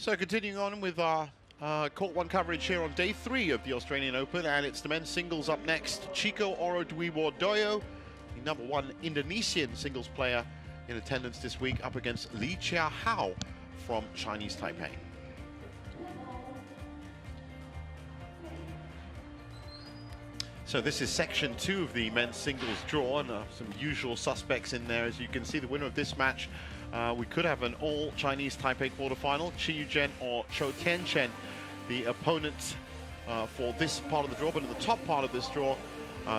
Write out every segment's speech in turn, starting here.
So continuing on with our Court 1 coverage here on day 3 of the Australian Open, and it's the men's singles up next. Chico Dwi Wardoyo, the #1 Indonesian singles player in attendance this week, up against Chia Hao from Chinese Taipei. So this is section 2 of the men's singles draw, and some usual suspects in there. As you can see, the winner of this match, we could have an all Chinese Taipei quarterfinal, Chi Yuzhen or Chou Tianchen, the opponent for this part of the draw. But in the top part of this draw,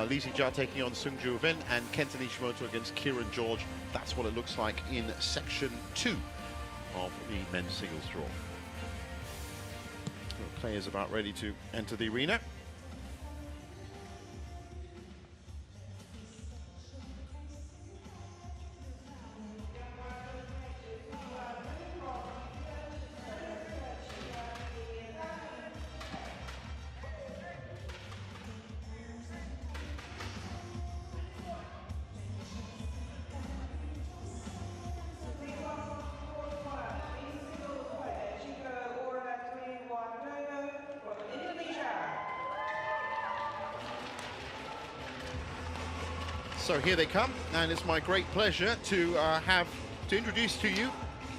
Li Zijia taking on Sung Ju Wen and Kenta Nishimoto against Kieran George. That's what it looks like in section 2 of the men's singles draw. The players about ready to enter the arena. So here they come, and it's my great pleasure to introduce to you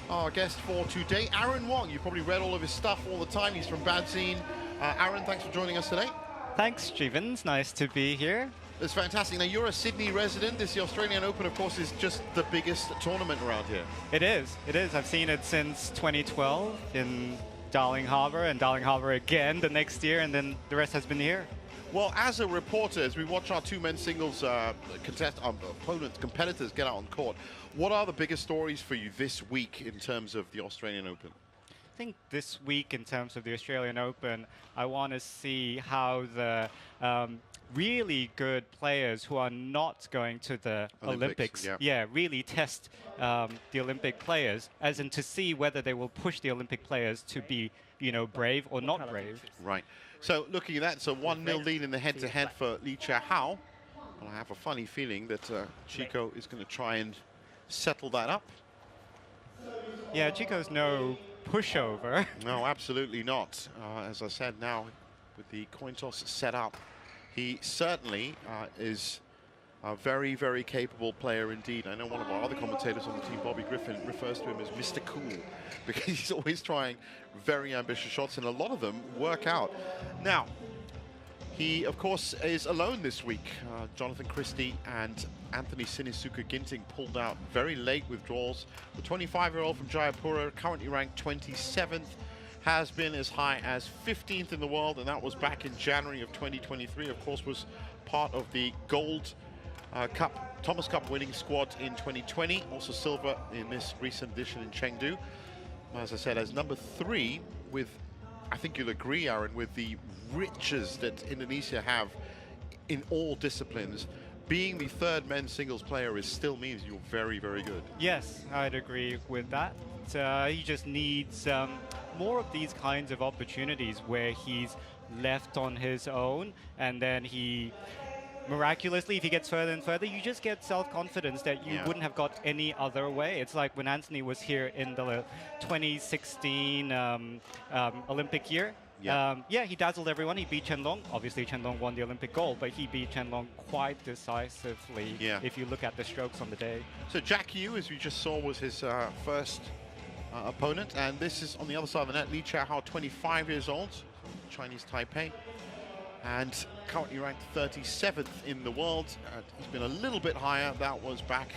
our guest for today, Aaron Wong. You probably read all of his stuff all the time. He's from Badzine. Aaron, thanks for joining us today. Thanks, Stevens. Nice to be here. It's fantastic. Now, you're a Sydney resident. This, the Australian Open, of course, is just the biggest tournament around here. It is. It is. I've seen it since 2012 in Darling Harbour, and Darling Harbour again the next year, and then the rest has been here. Well, as a reporter, as we watch our two men's singles competitors get out on court, what are the biggest stories for you this week in terms of the Australian Open? I think this week in terms of the Australian Open, I want to see how the really good players who are not going to the Olympics really test the Olympic players, as in to see whether they will push the Olympic players to be, brave or not brave. Right. So looking at that, it's a 1-0 lead in the head-to-head for Chia Hao. And I have a funny feeling that Chico is going to try and settle that up. Yeah, Chico's no pushover. No, absolutely not. As I said, now with the coin toss set up, he certainly is a very, very capable player indeed. I know one of our other commentators on the team, Bobby Griffin, refers to him as Mr. Cool, because he's always trying very ambitious shots, and a lot of them work out. Now, he, of course, is alone this week. Jonathan Christie and Anthony Sinisuka Ginting pulled out very late withdrawals. The 25-year-old from Jayapura, currently ranked 27th, has been as high as 15th in the world, and that was back in January of 2023. Of course, was part of the Gold Cup, Thomas Cup winning squad in 2020, also silver in this recent edition in Chengdu. As I said, as number 3, with, I think you'll agree, Aaron, with the riches that Indonesia have in all disciplines, being the 3rd men's singles player still means you're very, very good. Yes, I'd agree with that. He just needs more of these kinds of opportunities where he's left on his own, and then he miraculously, if he gets further and further, you just get self-confidence that you wouldn't have got any other way. It's like when Anthony was here in the 2016 Olympic year. He dazzled everyone. He beat Chen Long. Obviously, Chen Long won the Olympic gold, but he beat Chen Long quite decisively if you look at the strokes on the day. So Jack Yu, as we just saw, was his first opponent, and this is on the other side of the net, Chia Hao, 25 years old, Chinese Taipei, and currently ranked 37th in the world. He's been a little bit higher. That was back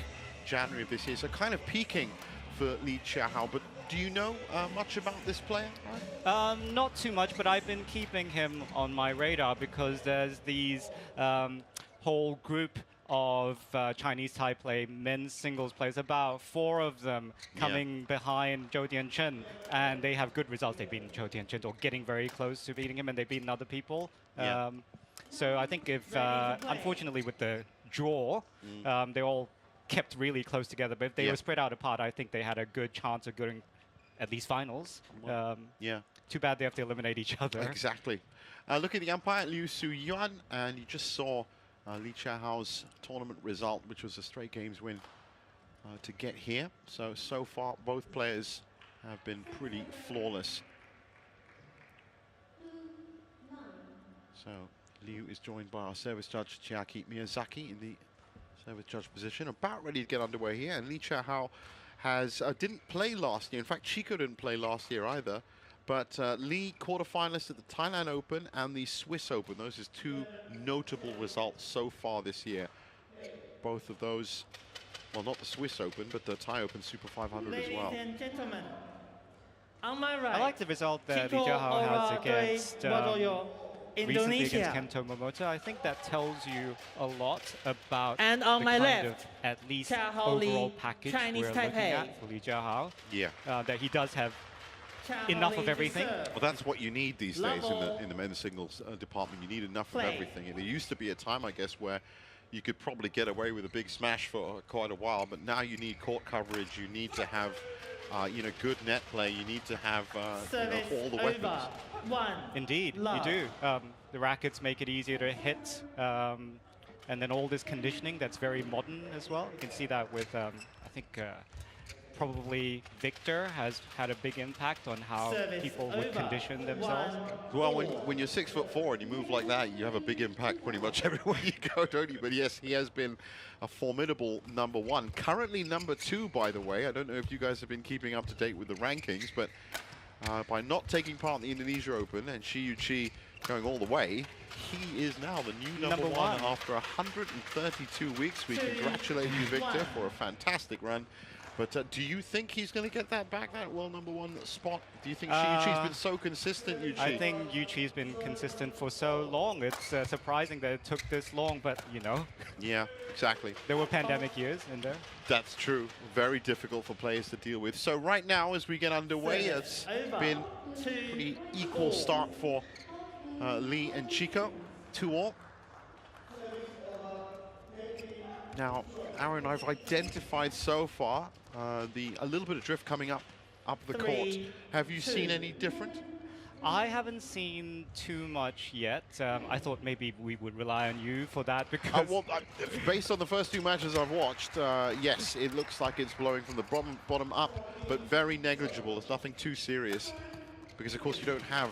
January of this year, so kind of peaking for Chia Hao. But do you know much about this player? Not too much, but I've been keeping him on my radar because there's these whole group of Chinese Taipei men's singles players, about 4 of them coming behind Zhou Tianchen, and they have good results. They've beaten Zhou Tianchen or getting very close to beating him, and they've beaten other people. So I think if, unfortunately with the draw, they all kept really close together, but if they were spread out apart, I think they had a good chance of going at least finals. Too bad they have to eliminate each other. Exactly. Look at the umpire, Liu Su-yuan, and you just saw Chia Hao's tournament result, which was a straight games win to get here. So far, both players have been pretty flawless. So Liu is joined by our service judge Chiaki Miyazaki in the service judge position, about ready to get underway here. And Chia Hao has didn't play last year. In fact, Chico didn't play last year either. But Lee, quarterfinalist at the Thailand Open and the Swiss Open. Those are two notable results so far this year. Both of those, well, not the Swiss Open, but the Thai Open Super 500 as well. Ladies and gentlemen, on my right, I like the result that Chico Chia Hao has against Dwi Wardoyo, recently against Indonesia. Kento Momota. I think that tells you a lot about And on the my kind left, of at least Chia Hao overall Lee, package Chinese we're looking Taipei. at for Lee Chia Hao. Yeah. That he does have Chia Hao enough Lee of to everything. serve. Well, that's what you need these days Level in the men's singles department. You need enough play. of everything. And there used to be a time, I guess, where you could probably get away with a big smash for quite a while, but now you need court coverage. You need to have, you know, good net play. You need to have you know, all the weapons. Over. One. Indeed, love. you do. The rackets make it easier to hit, and then all this conditioning that's very modern as well. You can see that with, I think, probably Victor has had a big impact on how Service people would over. condition themselves. One. Well, when you're 6'4" and you move like that, you have a big impact pretty much everywhere you go, don't you? But yes, he has been a formidable #1. Currently #2, by the way. I don't know if you guys have been keeping up to date with the rankings, but by not taking part in the Indonesia Open and Shi Yuqi going all the way, he is now the new number one after 132 weeks. We congratulate you, Victor, for a fantastic run. But do you think he's going to get that back, that world #1 spot? Do you think Shi Yuqi's been so consistent, Yuqi? I think Yuqi's been consistent for so long. It's surprising that it took this long, but you know. Yeah, exactly. There were pandemic years in there. That's true. Very difficult for players to deal with. So right now, as we get underway, it's been a pretty equal start for Lee and Chico, 2-all. Now, Aaron, I've identified so far a little bit of drift coming up the court. Have you seen any different? I haven't seen too much yet. I thought maybe we would rely on you for that because... Well, based on the first two matches I've watched, yes, it looks like it's blowing from the bottom up, but very negligible. It's nothing too serious because, of course, you don't have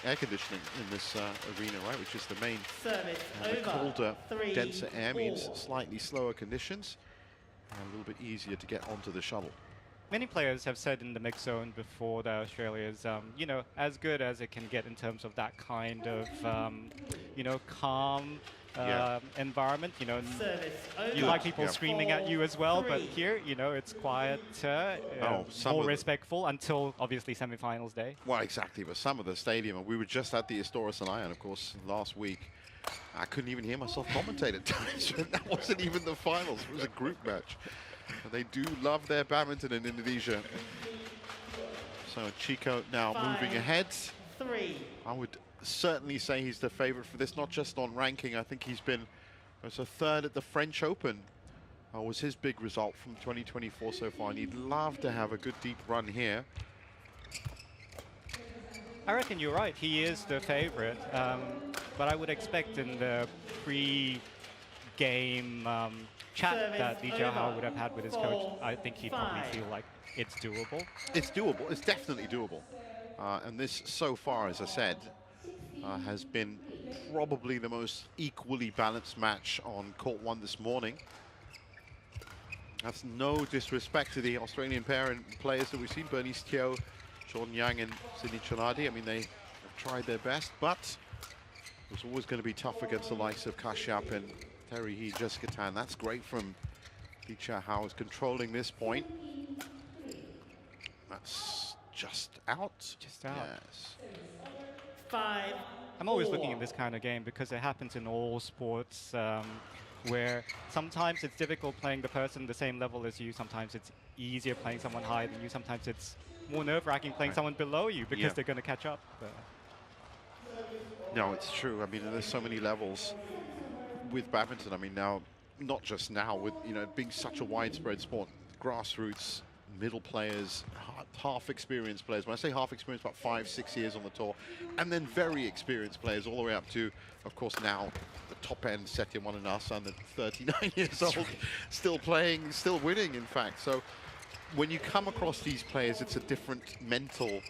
air conditioning in this arena, right, which is the main. Service The over. colder, 3, denser air 4. means slightly slower conditions and a little bit easier to get onto the shuttle. Many players have said in the mixed zone before that Australia is, you know, as good as it can get in terms of that kind of, you know, calm environment. You know, Service you over. like people screaming at you as well, but here, you know, it's quiet, more respectful until obviously semi-finals day. Well, exactly, but some of the stadium, and we were just at the Istora Senayan, of course, last week. I couldn't even hear myself commentate at times. That wasn't even the finals. It was a group match. And they do love their badminton in Indonesia. So Chico now 5, moving ahead. 3. I would certainly say he's the favorite for this, not just on ranking. I think he's been as a third at the French Open. Was his big result from 2024 so far. And he'd love to have a good deep run here. I reckon you're right. He is the favorite, but I would expect in the pre-game chat that Lee Chia Hao would have had with his coach, I think he'd probably feel like it's doable. It's doable. It's definitely doable. And this, so far, as I said, has been probably the most equally balanced match on court 1 this morning. That's no disrespect to the Australian pair and players that we've seen, Bernice Teo, Jordan Yang and Sydney Chenardi. I mean, they have tried their best, but it was always going to be tough against the likes of Kashyap and Terry He, Jessica Tan. That's great from Lee Chia Hao, is controlling this point. That's just out. Just out. Yes. 5. I'm always looking at this kind of game because it happens in all sports where sometimes it's difficult playing the person the same level as you. Sometimes it's easier playing someone higher than you. Sometimes it's more nerve-wracking playing someone below you because they're going to catch up. No, it's true. I mean, there's so many levels with badminton. I mean, now, not just now, with, you know, being such a widespread sport, grassroots, middle players, half experienced players. When I say half experienced, about 5-6 years on the tour, and then very experienced players all the way up to, of course, now the top end, Sathio One and us, under 39 years old, still playing, still winning, in fact. So when you come across these players, it's a different mental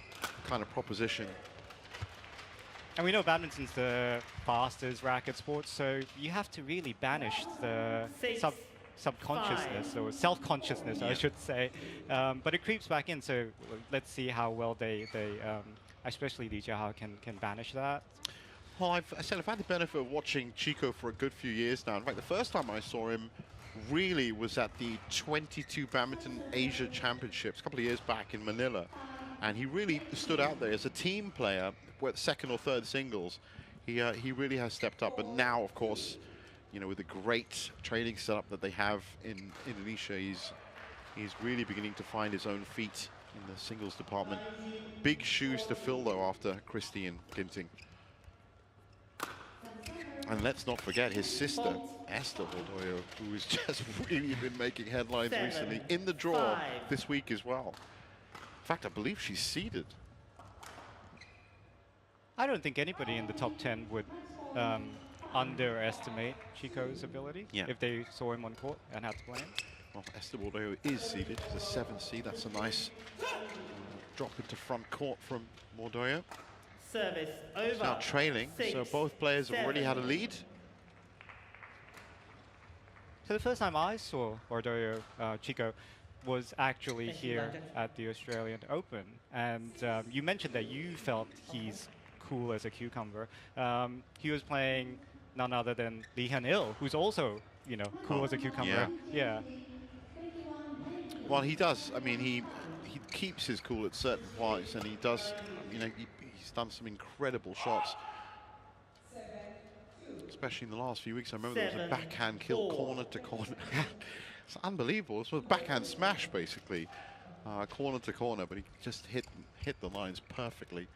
kind of proposition. And we know badminton's the fastest racket sport, so you have to really banish the subconsciousness or self-consciousness, I should say. But it creeps back in, so let's see how well they especially Chia Hao can banish that. Well, I've had the benefit of watching Chico for a good few years now. In fact, the first time I saw him really was at the 22 Badminton Asia Championships a couple of years back in Manila. And he really stood out there as a team player, with second or third singles. He really has stepped up. But now, of course, you know, with the great training setup that they have in Indonesia, he's really beginning to find his own feet in the singles department. Big shoes to fill, though, after Christie and Ginting. And let's not forget his sister, Esther Wardoyo, who has just really been making headlines recently in the draw this week as well. In fact, I believe she's seeded. I don't think anybody in the top 10 would underestimate Chico's ability if they saw him on court and had to play him. Well, Esther Wardoyo is seeded. She's a 7th seed. That's a nice drop into front court from Wardoyo. Service over. It's now trailing, so both players have already had a lead. So the first time I saw Wardoyo, Chico, was actually here at the Australian Open. And you mentioned that you felt he's cool as a cucumber. He was playing none other than Lee Hyun-il, who's also, you know, cool as a cucumber. Yeah. Well, he does. I mean, he keeps his cool at certain points, and he does, you know, he's done some incredible shots. Especially in the last few weeks. I remember there was a backhand kill corner to corner. It's unbelievable. It was a backhand smash, basically. Corner to corner, but he just hit the lines perfectly.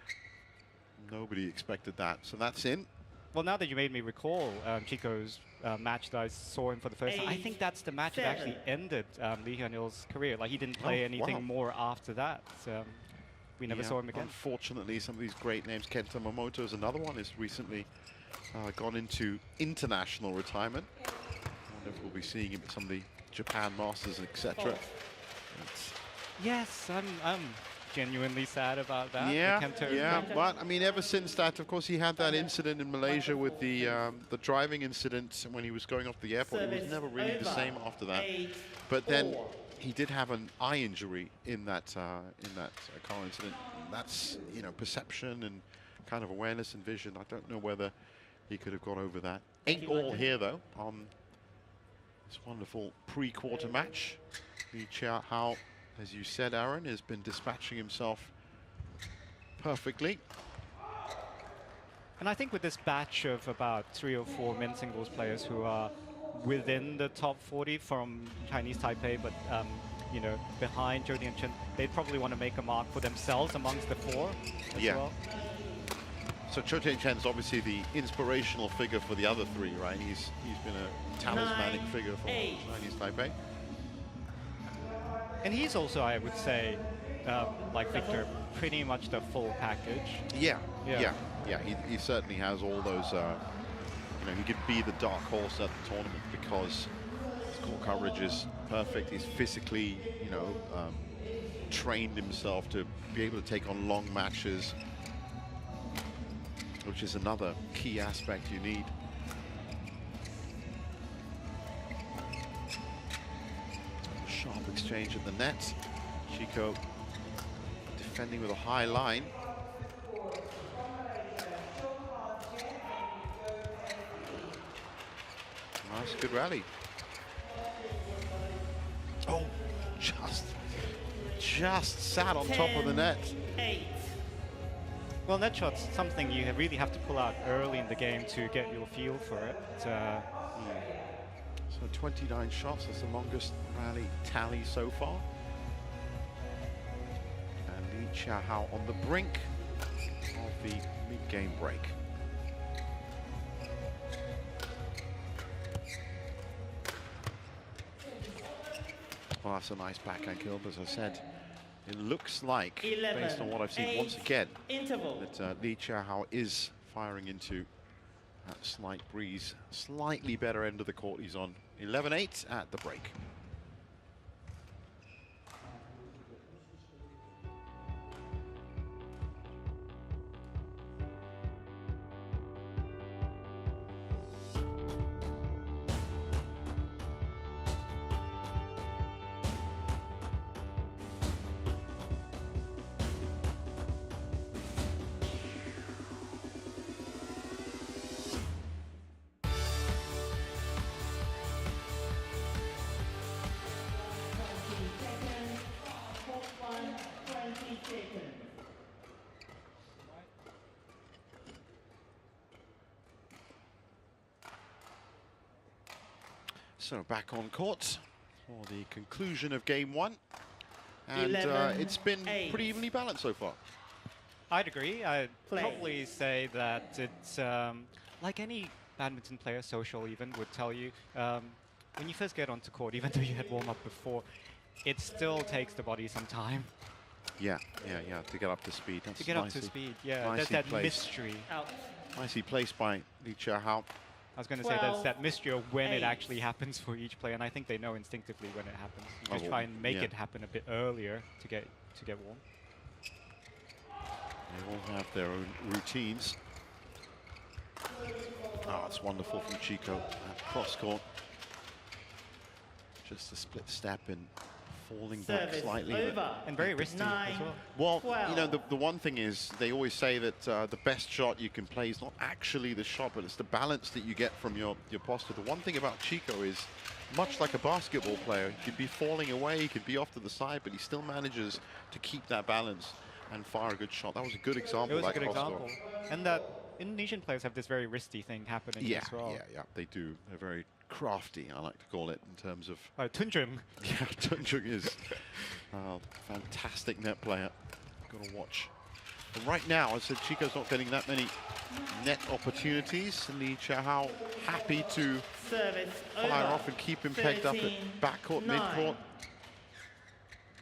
Nobody expected that. So that's in. Well, now that you made me recall Chico's match that I saw him for the first time, I think that's the match that actually ended Lee Hyun-il's career. Like, he didn't play anything more after that. We never saw him again. Unfortunately, some of these great names, Kenta Momoto is another one, has recently gone into international retirement. I wonder if we'll be seeing him at some of the Japan Masters, etc. Yes, I'm genuinely sad about that. Yeah, but I mean, ever since that, of course, he had that incident in Malaysia with the driving incident when he was going off the airport. He was never really the same after that. But then he did have an eye injury in that car incident. That's, you know, perception and kind of awareness and vision. I don't know whether he could have got over that. 8-all here, though, on this wonderful pre-quarter match. The Chia Hao, as you said, Aaron, has been dispatching himself perfectly. And I think with this batch of about 3 or 4 men's singles players who are within the top 40 from Chinese Taipei, but you know, behind Zhou Dianchen, they'd probably want to make a mark for themselves amongst the 4 as well. So Zhou Dianchen is obviously the inspirational figure for the other 3, right? He's been a talismanic figure for Chinese Taipei. And he's also, I would say, like Victor, pretty much the full package. Yeah. He certainly has all those. You know, he could be the dark horse at the tournament because his court coverage is perfect. He's physically, you know, trained himself to be able to take on long matches, which is another key aspect you need. Sharp exchange at the net. Chico defending with a high line. Nice, good rally. Oh, just sat on top of the net. 8. Well, net shot's something you really have to pull out early in the game to get your feel for it. So 29 shots, that's the longest rally tally so far. And Chia Hao on the brink of the mid-game break. Well, that's a nice backhand kill, but as I said, it looks like, based on what I've seen once again, that Chia Hao is firing into that slight breeze. Slightly better end of the court he's on. 11-8 at the break. seconds. So back on court for the conclusion of game 1. And 11, it's been 8. pretty evenly balanced so far. I'd agree. I'd Play. probably say that it's like any badminton player, social even, would tell you, when you first get onto court, even though you had warm-up before, it still takes the body some time. Yeah, to get up to speed. That's To get up to nicely- speed, yeah. nicely There's that placed. mystery. Out. Nicely placed by Chia Hao. I was going to say there's 12, that mystery of when 8. it actually happens for each player, and I think they know instinctively when it happens. You just Oh, try and make yeah. it happen a bit earlier to get warm. They all have their own routines. Oh, it's wonderful from Chico at cross court. Just a split step and falling back Service slightly. but- over. And very risky 9. as well. Well, you know, 12. the one thing is they always say that the best shot you can play is not actually the shot, but it's the balance that you get from your posture. The one thing about Chico is, much like a basketball player, he could be falling away, he could be off to the side, but he still manages to keep that balance and fire a good shot. That was a good example. It was a that good cross court. example. And that Indonesian players have this very wristy thing happening Yeah, as well. yeah, they do. They're very crafty, I like to call it, in terms of... Tunjung. Yeah, Tunjung is a fantastic net player. Got to watch. But right now, as I said, Chico's not getting that many net opportunities. And Chia Hao happy to Service fire over. off and keep him pegged up at 13, backcourt, 9. midcourt.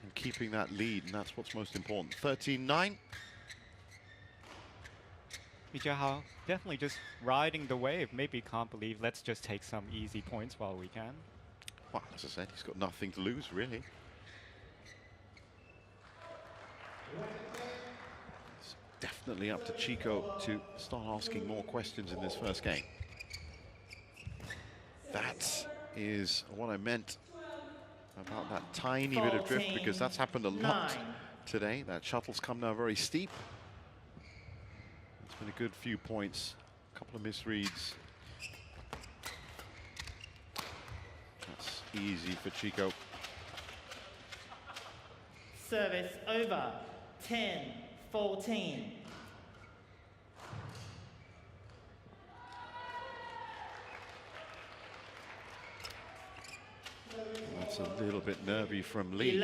And keeping that lead, and that's what's most important. 13-9. Chia Hao definitely just riding the wave. Maybe can't believe, let's just take some easy points while we can. Well, as I said, he's got nothing to lose, really. It's definitely up to Chico to start asking more questions in this first game. That is what I meant about that tiny bit of drift, because that's happened a lot 9. today. That shuttle's come now very steep. It's been a good few points, a couple of misreads. That's easy for Chico. Service over. 10-14. That's a little bit nervy from Lee.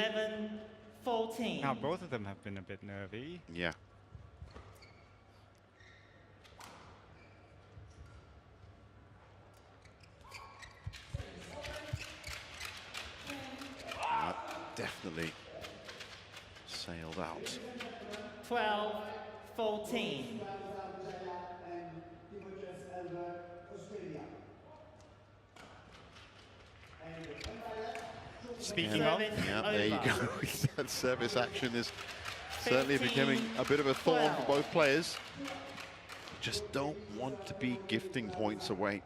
11-14. Now both of them have been a bit nervy. Yeah. That definitely sailed out. 12-14. Speaking of, Service Yeah, there you over. go. That service action is certainly becoming a bit of a thorn for 12. both players. Just don't want to be gifting points away.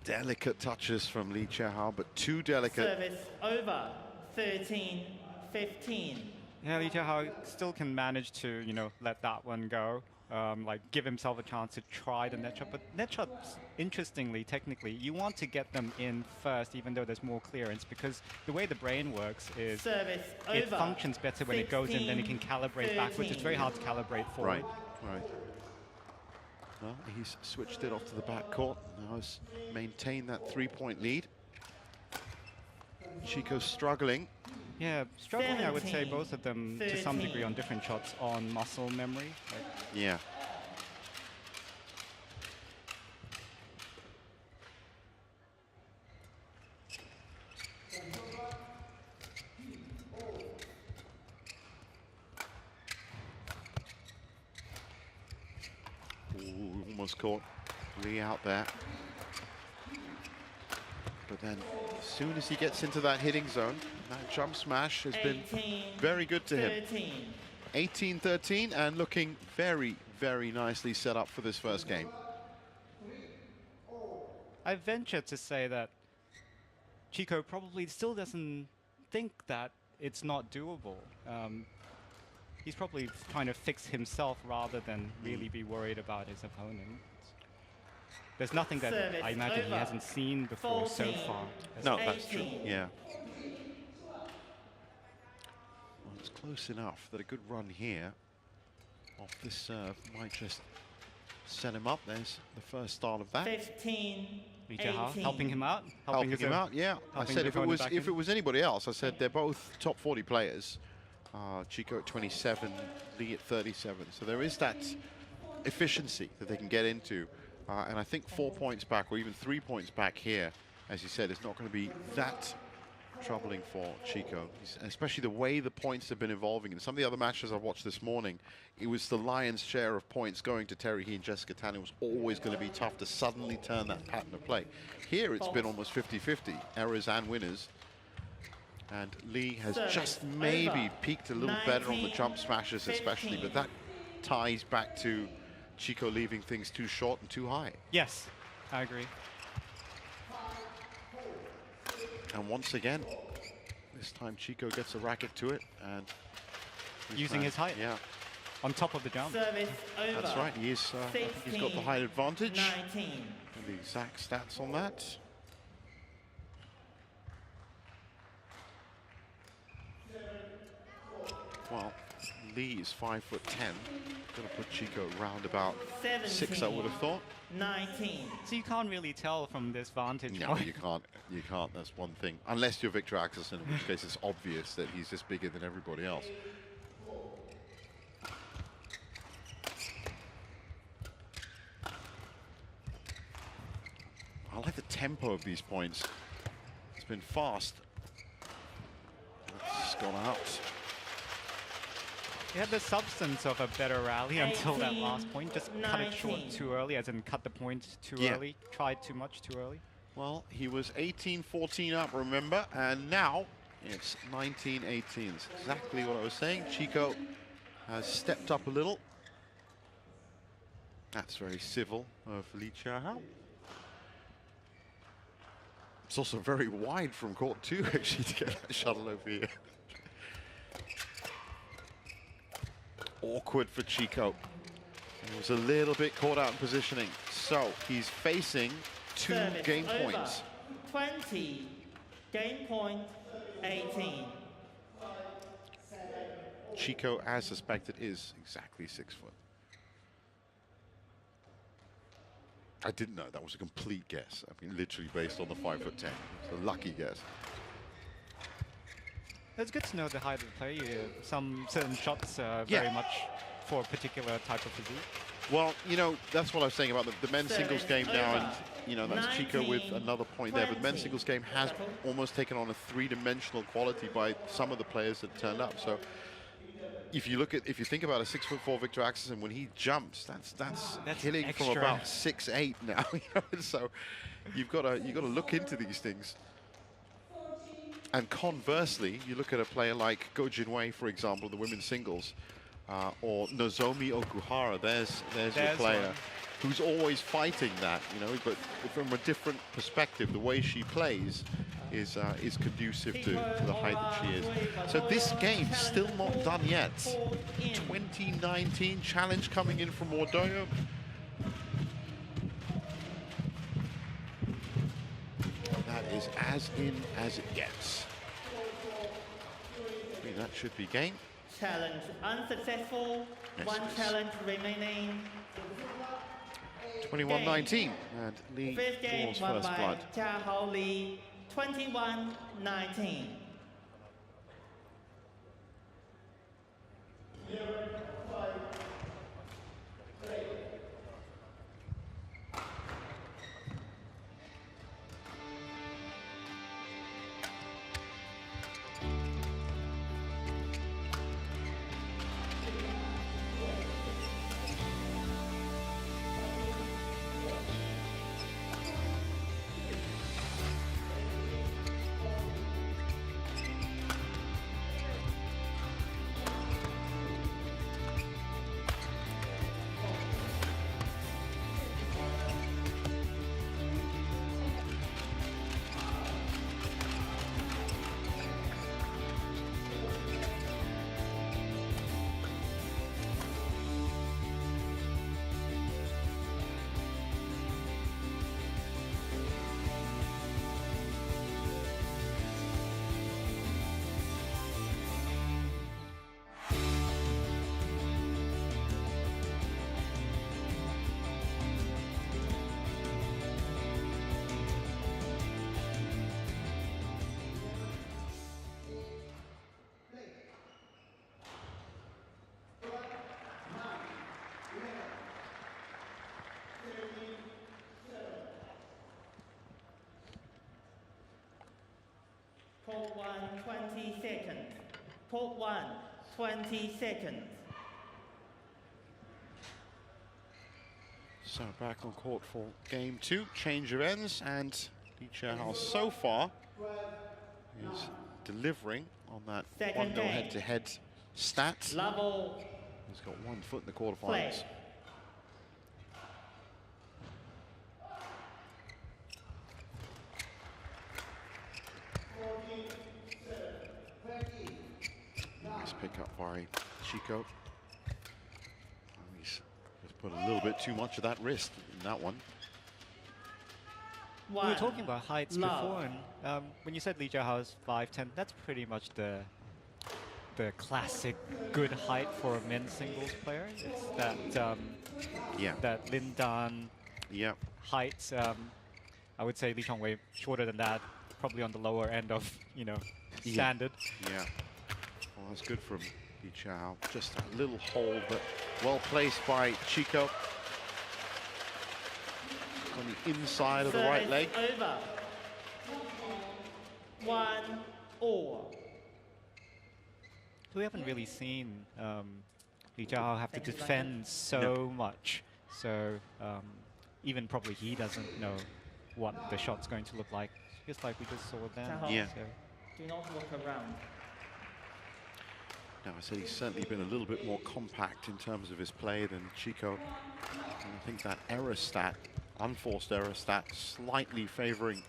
Delicate touches from Chia Hao, but too delicate. Service over. 13-15. yeah, Chia Hao still can manage to, you know, let that one go. Like give himself a chance to try the net shot. But net shots, interestingly, technically, you want to get them in first, even though there's more clearance, because the way the brain works is Service it over. functions better when it goes in, then it can calibrate backwards. It's very hard to calibrate forward. Right. Well, he's switched it off to the back court. Now has maintained that 3-point lead. Chico's struggling. Yeah, struggling, I would say, 17, both of them to some degree 13. on different shots on muscle memory. Like, Yeah. Ooh, almost caught Lee out there. But then, as soon as he gets into that hitting zone, that jump smash has been 18, very good to him. 13. 18-13 and looking very, very nicely set up for this first game. I venture to say that Chico probably still doesn't think that it's not doable. He's probably trying to fix himself rather than really be worried about his opponent. there's nothing that Service I imagine he over. hasn't seen before so 14. far. No, that's true. 18. Yeah. Well, it's close enough that a good run here off this serve might just set him up. There's the first start of that. 15. Chia Hao 18. helping him out. Helping his him out, yeah. I helping said the if it opponent was back if in. it was anybody else, I said they're both top 40 players. Chico at 27, Lee at 37. So there is that efficiency that they can get into. And I think 4 points back or even 3 points back here, as you said, is not going to be that troubling for Chico, especially the way the points have been evolving. In some of the other matches I've watched this morning, it was the lion's share of points going to Terry He and Jessica Tan. It was always going to be tough to suddenly turn that pattern of play. Here it's been almost 50-50, errors and winners. And Lee has just maybe peaked a little better on the jump smashes especially, but that ties back to Chico leaving things too short and too high. Yes, I agree. And once again, this time Chico gets a racket to it and Using his height. Yeah, On top of the jump. Service over. that's right. He is. I think he's got the height advantage. 19. And the exact stats on that. Well, Lee is 5'10". Going to put Chico round about 6, I would have thought. 19. So you can't really tell from this vantage No, point. you can't. You can't. That's one thing. Unless you're Victor Axelsen, in which case it's obvious that he's just bigger than everybody else. I like the tempo of these points. It's been fast. It's gone out. He had the substance of a better rally until that 18, last point. Just cut it short 19. too early, as in cut the point too Yeah. early. Tried too much too early. Well, he was 18-14 up, remember, and now it's 19-18. That's exactly what I was saying. Chico has stepped up a little. That's very civil of Chia Hao. It's also very wide from court too, actually, to get that shuttle over here. Awkward for Chico. He was a little bit caught out in positioning. So he's facing 2 Service game over. points. 20. Game point 18. Chico, as suspected, is exactly 6 foot. I didn't know. That was a complete guess. I mean, literally based on the 5'10". It's a lucky guess. It's good to know the height of the play. Some certain shots Yeah. very much for a particular type of physique. Well, you know, that's what I was saying about the men's singles game now, over. and you know, that's Chico with 19, another point there. But the men's 20. singles game has almost taken on a 3-dimensional quality by some of the players that turned up. So if you think about a 6'4" Victor Axelsen, when he jumps, that's hitting from extra. about 6'8" now. You know? So you've got to look into these things. And conversely, you look at a player like Go Jinwei, for example, the women's singles, or Nozomi Okuhara. There's your player one. who's always fighting that, you know, but from a different perspective, the way she plays is conducive to the height that she is. So this game's still not done yet. 2019 challenge coming in from Wardoyo. That is as in as it gets. I mean, that should be game. Challenge unsuccessful. Yes, 1 it is. challenge remaining. 21-19, and Lee Fifth game draws won first by blood. Chia Hao Lee. 21-19. Court 1, 20 seconds. Court 1, 20 seconds. So back on court for game 2, change of ends, and Chia Hao so far is delivering on that Second 1-0 game. head-to-head stat. Level He's got 1 foot in the quarterfinals. play. Nice pick up by Chico. He's just put a little bit too much of that wrist in that one. We were talking about heights before, and when you said Chia Hao is 5'10", that's pretty much the classic good height for a men's singles player. It's that that Lin Dan height. I would say Lee Chongwei shorter than that, probably on the lower end of standard. Yeah. Well, that's good from Chia Hao. Just a little hold, but well placed by Chico. On the inside of the right leg. Over. 1-all. We haven't really seen Chia Hao have to defend so much. So even probably he doesn't know what the shot's going to look like. Just like we just saw then. Yeah. So. Do not walk around. Now, I said he's certainly been a little bit more compact in terms of his play than Chico. And I think that error stat, unforced error stat, slightly favoring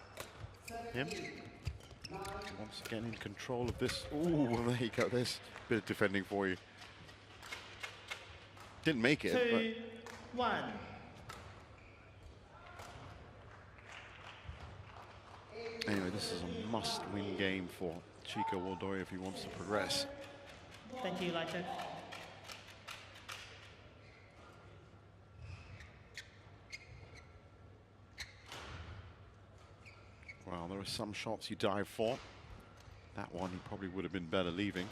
him. Once again in control of this. Ooh, there you go. There's a bit of defending for you. Didn't make it, 2-1. Anyway, this is a must-win game for Chico Wardoyo if he wants to progress. Thank you, Lighter. Well, there are some shots you dive for. That one he probably would have been better leaving.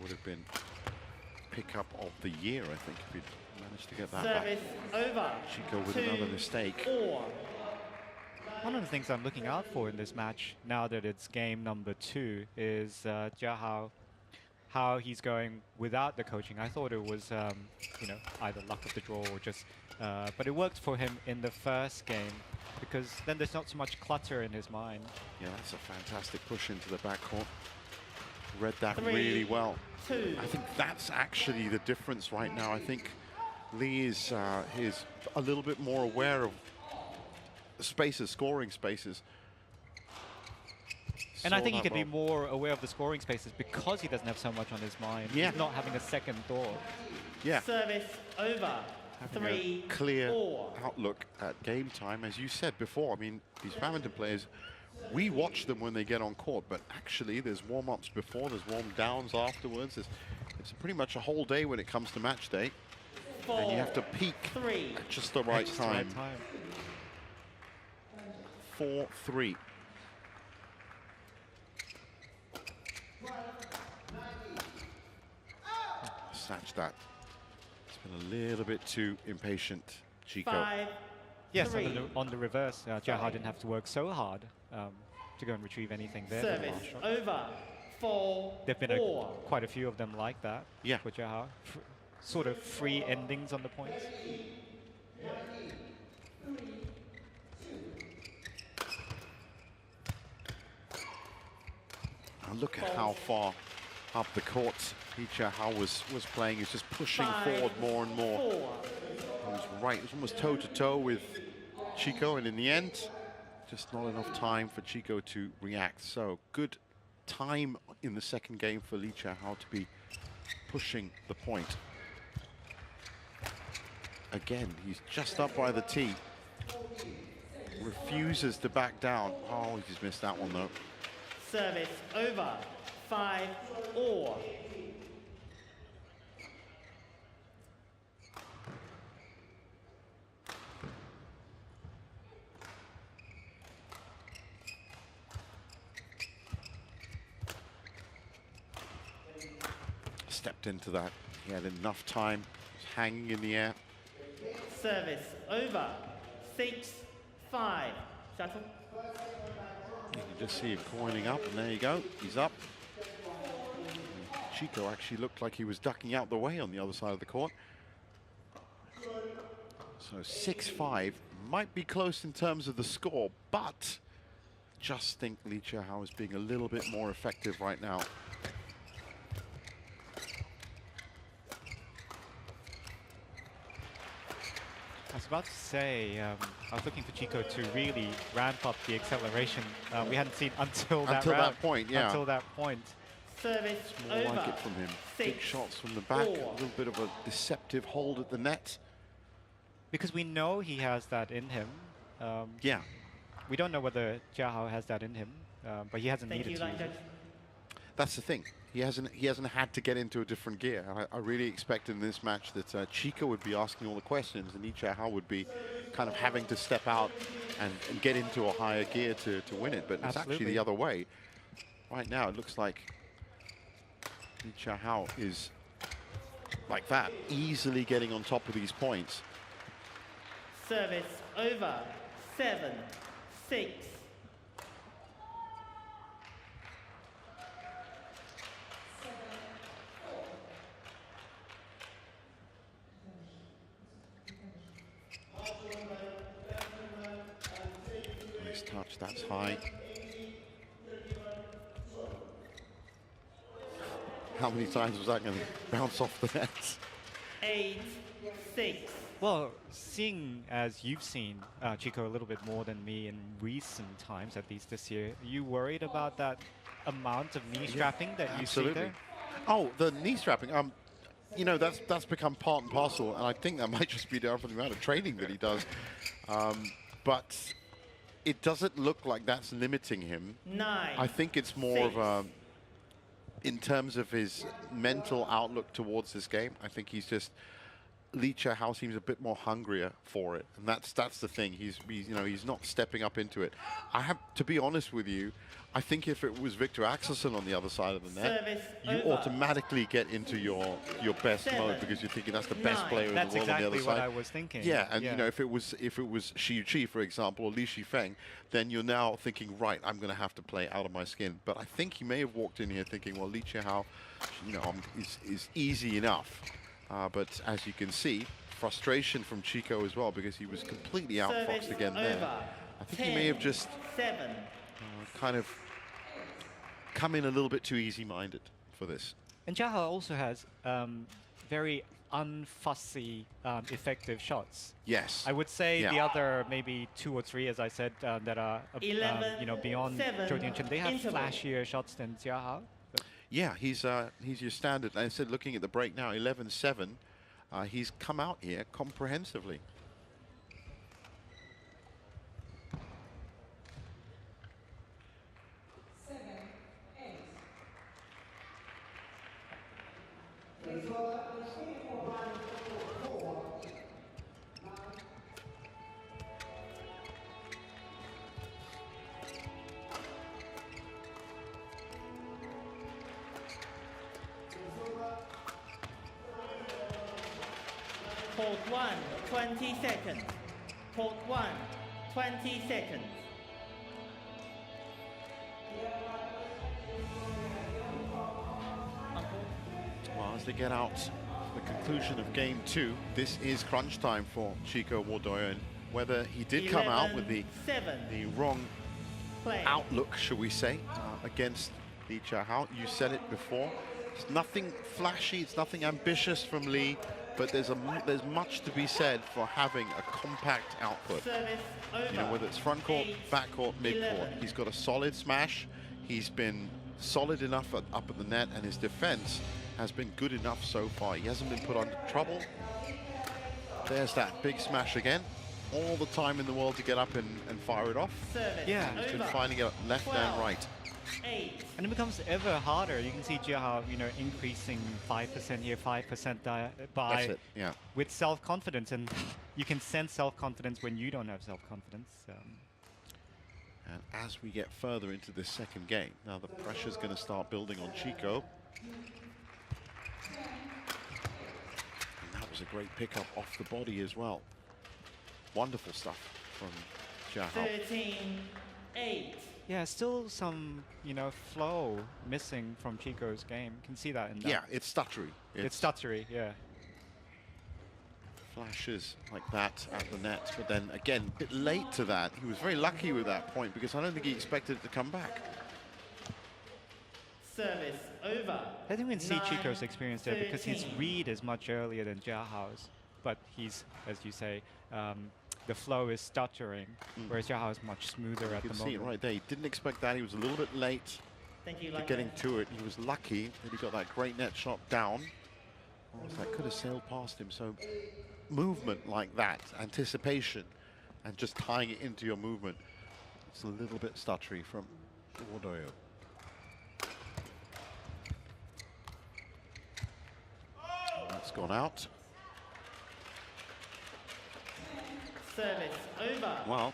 Would have been pickup of the year, I think, if he'd managed to get that Service back. over. Chico with another mistake. 4. One of the things I'm looking out for in this match, now that it's game number 2, is Chia Hao, how he's going without the coaching. I thought it was, either luck of the draw or just, but it worked for him in the first game because then there's not so much clutter in his mind. Yeah, that's a fantastic push into the backcourt. Read that 3, really well. 2. I think that's actually the difference right now. I think Lee is a little bit more aware of spaces, scoring spaces. And I think he could be more aware of the scoring spaces because he doesn't have so much on his mind. Yeah. He's not having a second thought. Yeah. Service over. Having a 3, clear 4. outlook at game time. As you said before, I mean, these badminton players, we watch them when they get on court, but actually there's warm-ups before, there's warm-downs afterwards. It's pretty much a whole day when it comes to match day. 4, And you have to peak 3. at just the right Just the right time. 4-3. Snatch that. It's been a little bit too impatient, Chico. 5, Yes, 3. on the reverse, Chia Hao didn't have to work so hard to go and retrieve anything there. for the Service last shot. over. 4, There've been 4. quite a few of them like that. Yeah. For Chia Hao. Sort of free endings on the points. Now look at how far up the court Chia Hao was playing. He's just pushing 5, forward more and more. 4. He was right. It was almost toe-to-toe with Chico, and in the end, just not enough time for Chico to react. So good time in the second game for Chia Hao to be pushing the point. Again, he's just up by the tee. Refuses to back down. Oh, he's missed that one though. Service over. 5-all. Stepped into that. He had enough time. He was hanging in the air. Service over. 6-5. Shuttle. You can just see him coiling up, and there you go. He's up. Chico actually looked like he was ducking out the way on the other side of the court. So 6-5 might be close in terms of the score, but just think Chia Hao is being a little bit more effective right now. I was about to say, I was looking for Chico to really ramp up the acceleration. We hadn't seen until that point, yeah. Until that point. Service It's more over. like it from him. Big 6, shots from the back, 4. a little bit of a deceptive hold at the net. Because we know he has that in him. Yeah. We don't know whether Chia Hao has that in him, but he hasn't Thank needed you, to line use it. judge. That's the thing. He hasn't had to get into a different gear. I really expect in this match that Chico would be asking all the questions, and Chia Hao would be kind of having to step out and get into a higher gear to win it. But it's actually the other way. Right now, it looks like Chia Hao is like that, easily getting on top of these points. Service over. 7, 6. Nice touch, that's high. How many times was that going to bounce off the net? 8, 6. Well, seeing as you've seen Chico a little bit more than me in recent times, at least this year, are you worried about that amount of knee strapping that you see there? Oh, the knee strapping. You know, that's become part and parcel, and I think that might just be down for the amount of training that he does. But it doesn't look like that's limiting him. 9. I think it's more of a, in terms of his mental outlook towards this game, I think he's just, Chia Hao seems a bit more hungrier for it, and that's the thing. He's not stepping up into it. I have to be honest with you. I think if it was Victor Axelsen on the other side of the net, Service you over. automatically get into your best 7, mode because you're thinking that's the best 9. player in That's the world on the exactly other what side. I was thinking. Yeah, and you know, if it was Xi Yuqi, for example, or Li Shifeng, then you're now thinking, right, I'm going to have to play out of my skin. But I think he may have walked in here thinking, well, Chia Hao, you know, is easy enough. But as you can see, frustration from Chico as well, because he was completely outfoxed Service again there. over. I think he may have just 7. kind of come in a little bit too easy-minded for this. And Chia Hao also has very unfussy, effective shots. Yes. I would say Yeah. the other maybe 2 or 3, as I said, that are 11, you know, beyond 7, Zhou Tianchen. They have interval. flashier shots than Chia Hao. Yeah, he's your standard. And I said, looking at the break now, 11-7. He's come out here comprehensively. Port 1, 20 seconds. Port 1, 20 seconds. Well, as they get out the conclusion of game 2, this is crunch time for Chico Wardoyo. And whether he did come out with the 7. wrong Play. outlook, shall we say, against Chia Hao, you said it before. It's nothing flashy, it's nothing ambitious from Lee, but there's much to be said for having a compact output. Service over. You know, whether it's front court, 8, back court, mid court. 11. He's got a solid smash. He's been solid enough up at the net, and his defense has been good enough so far. He hasn't been put under trouble. There's that big smash again. All the time in the world to get up and fire it off. Service Yeah. He's been over. finding it left 12. and right. 8. And it becomes ever harder. You can see Chia Hao, you know, increasing 5% here, 5% by That's it, yeah. with self-confidence, and you can sense self-confidence when you don't have self-confidence. And as we get further into this second game, now the pressure's going to start building on Chico. And that was a great pickup off the body as well. Wonderful stuff from Chia Hao. 13, 8. Yeah, still some, flow missing from Chico's game. You can see that in that. Yeah, it's stuttery. It's stuttery, yeah. Flashes like that at the net, but then again, a bit late to that. He was very lucky with that point because I don't think he expected it to come back. Service over. I think we can see Chico's 9-13. experience there because his read is much earlier than Chia Hao's, but he's, as you say, the flow is stuttering, whereas Chia Hao is much smoother at the You can moment. see it right there. He didn't expect that. He was a little bit late Thank you, to like getting that. to it. He was lucky that he got that great net shot down. Or else that could have sailed past him. So movement like that, anticipation, and just tying it into your movement. It's a little bit stuttery from Wardoyo. That's gone out. Service over. Well,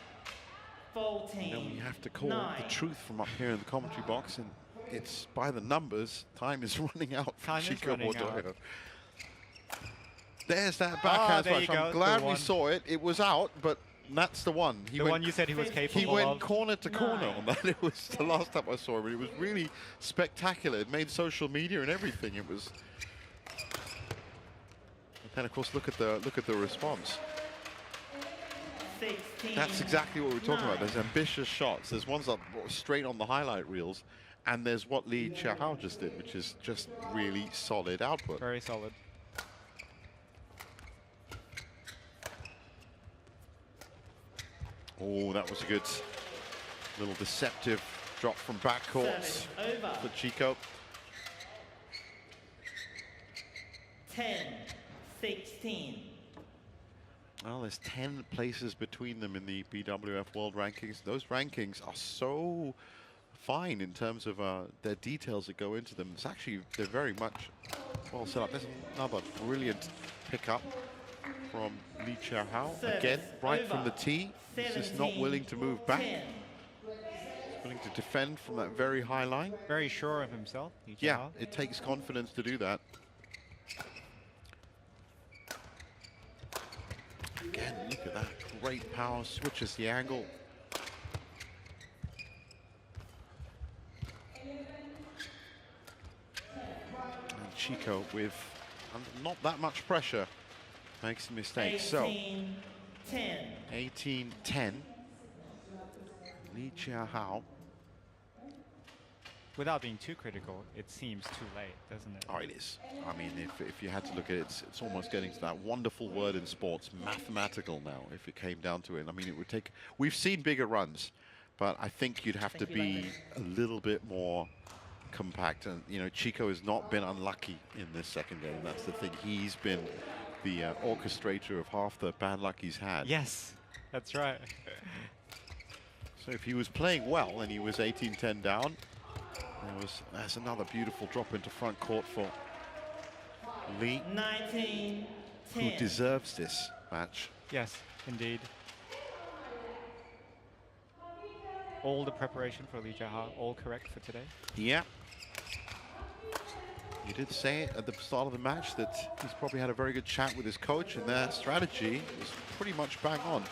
14. then we have to call 9. the truth from up here in the commentary box, and it's by the numbers. Time is running out for Time is Chico running Wardoyo. out. There's that backhand there smash. you go, I'm the glad we one. saw it. It was out, but that's the one. The one you said he was capable He went of. corner to corner 9. on that. It was the last time I saw him. It was really spectacular. It made social media and everything. It was. And then of course look at the response. 16. That's exactly what we're talking about. 9. There's ambitious shots. There's ones that are straight on the highlight reels, and there's what Chia Hao just did, which is just really solid output. Very solid. Oh, that was a good little deceptive drop from backcourt Service over. for Chico. 10. 16. Well, there's 10 places between them in the BWF World Rankings. Those rankings are so fine in terms of their details that go into them. It's actually, they're very much well set up. There's another brilliant pickup from Chia Hao. Again, right from the tee. He's just not willing to move back. 10. Willing to defend from that very high line. Very sure of himself. Chia Yeah, Hao. it takes confidence to do that. Again, look at that. Great power, switches the angle. And Chico, with not that much pressure, makes a mistake. So, 18. 10. 18-10. Chia Hao. Without being too critical, it seems too late, doesn't it? Oh, it is. I mean, if you had to look at it, it's almost getting to that wonderful word in sports, mathematical now, if it came down to it. I mean, it would take... We've seen bigger runs, but I think you'd have to be a little bit more compact. And, Chico has not been unlucky in this second game. That's the thing. He's been the orchestrator of half the bad luck he's had. Yes, that's right. So if he was playing well and he was 18-10 down, there's another beautiful drop into front court for Lee, 19. who 10. deserves this match. Yes, indeed. All the preparation for Chia Hao, all correct for today? Yeah. He did say at the start of the match that he's probably had a very good chat with his coach, and their strategy was pretty much bang on.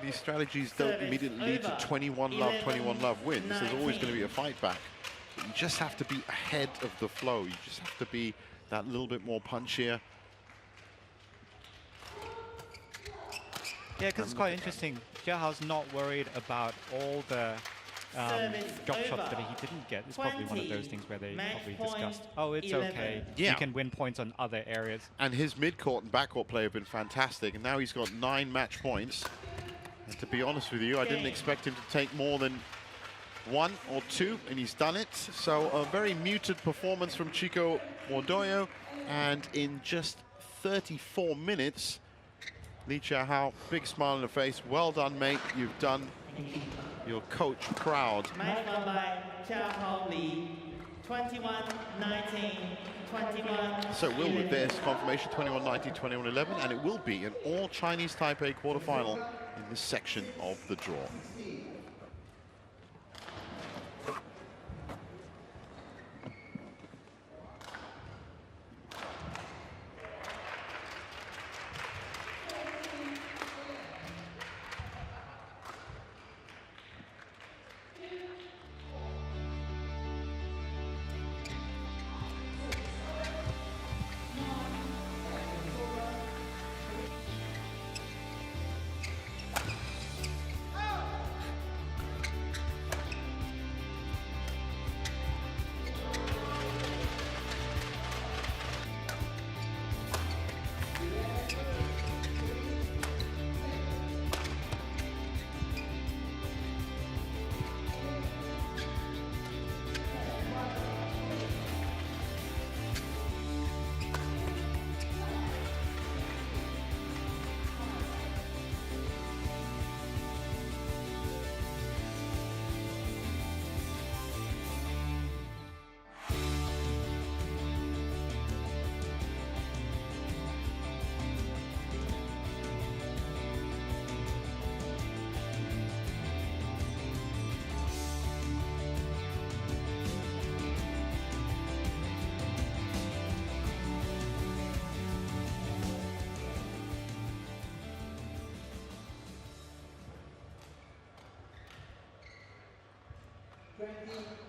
These strategies don't Service immediately lead to over. 21 love, 21 love wins. There's always going to be a 19. fight back. But you just have to be ahead of the flow. You just have to be that little bit more punchier. Yeah, because it's quite interesting. Chia Hao's not worried about all the Service drop shots over. that he didn't get. It's probably one of those 20. things where they Match probably point discussed, oh, it's 11. okay. Yeah. You can win points on other areas. And his mid-court and backcourt play have been fantastic. And now he's got 9 match points. And to be honest with you, I didn't expect him to take more than 1 or 2, and he's done it. So a very muted performance from Chico Wardoyo. And in just 34 minutes, Chia Hao, big smile on the face. Well done, mate. You've done your coach proud. Match won by Chia Hao Lee. 21. 19. 21. So will with this confirmation 21-19, 21-11, and it will be an all Chinese Taipei quarterfinal in this section of the draw. 20.